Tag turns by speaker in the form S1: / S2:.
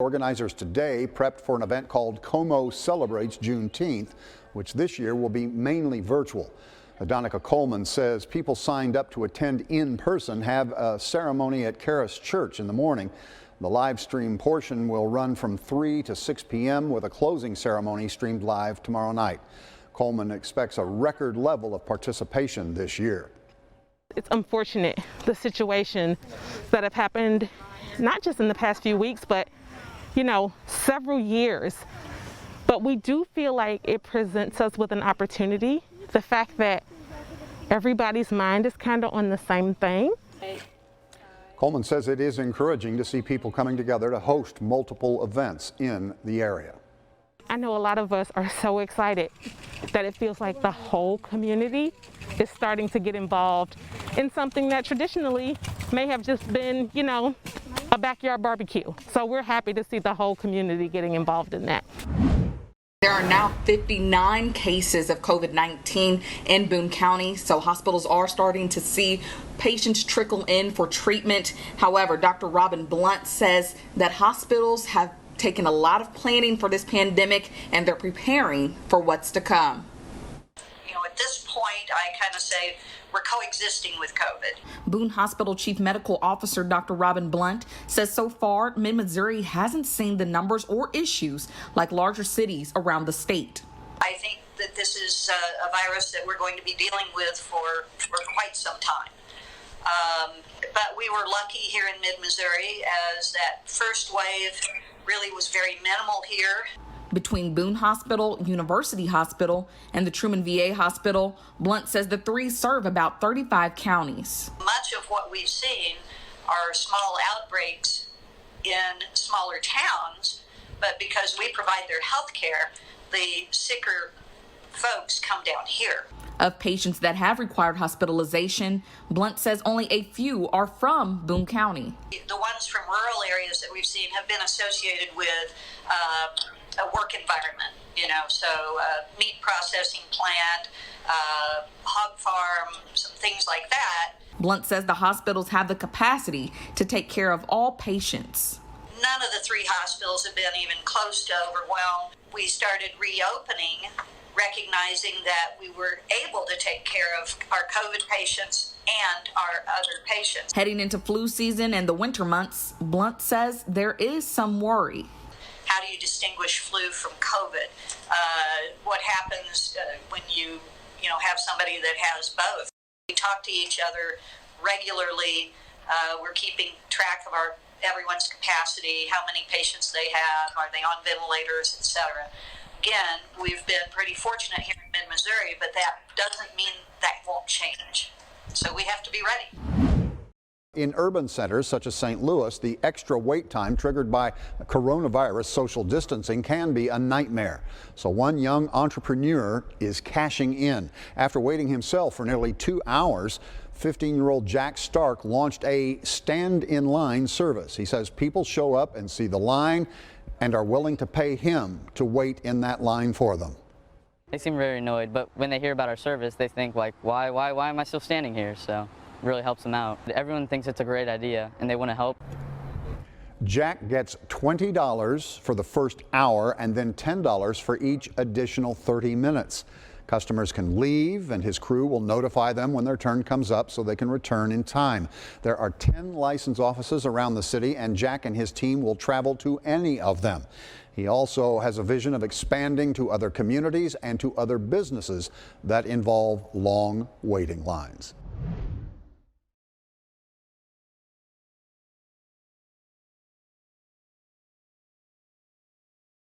S1: Organizers today prepped for an event called Como Celebrates Juneteenth, which this year will be mainly virtual. Donica Coleman says people signed up to attend in person have a ceremony at KRCG Church in the morning. The live stream portion will run from 3 to 6 p.m. with a closing ceremony streamed live tomorrow night. Coleman expects a record level of participation this year.
S2: It's unfortunate, the situations that have happened, not just in the past few weeks, but several years. But we do feel like it presents us with an opportunity. The fact that everybody's mind is kind of on the same thing.
S1: Coleman says it is encouraging to see people coming together to host multiple events in the area.
S2: I know a lot of us are so excited that it feels like the whole community is starting to get involved in something that traditionally may have just been, a backyard barbecue. So we're happy to see the whole community getting involved in that.
S3: There are now 59 cases of COVID-19 in Boone County, so hospitals are starting to see patients trickle in for treatment. However, Dr. Robin Blunt says that hospitals have taken a lot of planning for this pandemic and they're preparing for what's to come.
S4: At this point, I kind of say we're coexisting with COVID.
S3: Boone Hospital Chief Medical Officer Dr. Robin Blunt says so far, Mid-Missouri hasn't seen the numbers or issues like larger cities around the state.
S4: I think that this is a virus that we're going to be dealing with for quite some time. But we were lucky here in Mid-Missouri as that first wave really was very minimal here.
S3: Between Boone Hospital, University Hospital, and the Truman VA Hospital, Blunt says the three serve about 35 counties.
S4: Much of what we've seen are small outbreaks in smaller towns, but because we provide their health care, the sicker folks come down here.
S3: Of patients that have required hospitalization, Blunt says only a few are from Boone County.
S4: The ones from rural areas that we've seen have been associated with a work environment, so meat processing plant, hog farm, some things like that.
S3: Blunt says the hospitals have the capacity to take care of all patients.
S4: None of the three hospitals have been even close to overwhelmed. We started reopening, recognizing that we were able to take care of our COVID patients and our other patients.
S3: Heading into flu season and the winter months, Blunt says there is some worry.
S4: How do you distinguish flu from COVID? What happens when you have somebody that has both? We talk to each other regularly. We're keeping track of everyone's capacity, how many patients they have, are they on ventilators, etc. Again, we've been pretty fortunate here in Mid-Missouri, but that doesn't mean that won't change. So we have to be ready.
S1: In urban centers such as St. Louis, the extra wait time triggered by coronavirus social distancing can be a nightmare. So one young entrepreneur is cashing in. After waiting himself for nearly 2 hours, 15-year-old Jack Stark launched a stand-in-line service. He says people show up and see the line and are willing to pay him to wait in that line for them.
S5: They seem very annoyed, but when they hear about our service, they think like, why am I still standing here? So it really helps them out. Everyone thinks it's a great idea and they want to help.
S1: Jack gets $20 for the first hour and then $10 for each additional 30 minutes. Customers can leave and his crew will notify them when their turn comes up so they can return in time. There are 10 license offices around the city and Jack and his team will travel to any of them. He also has a vision of expanding to other communities and to other businesses that involve long waiting lines.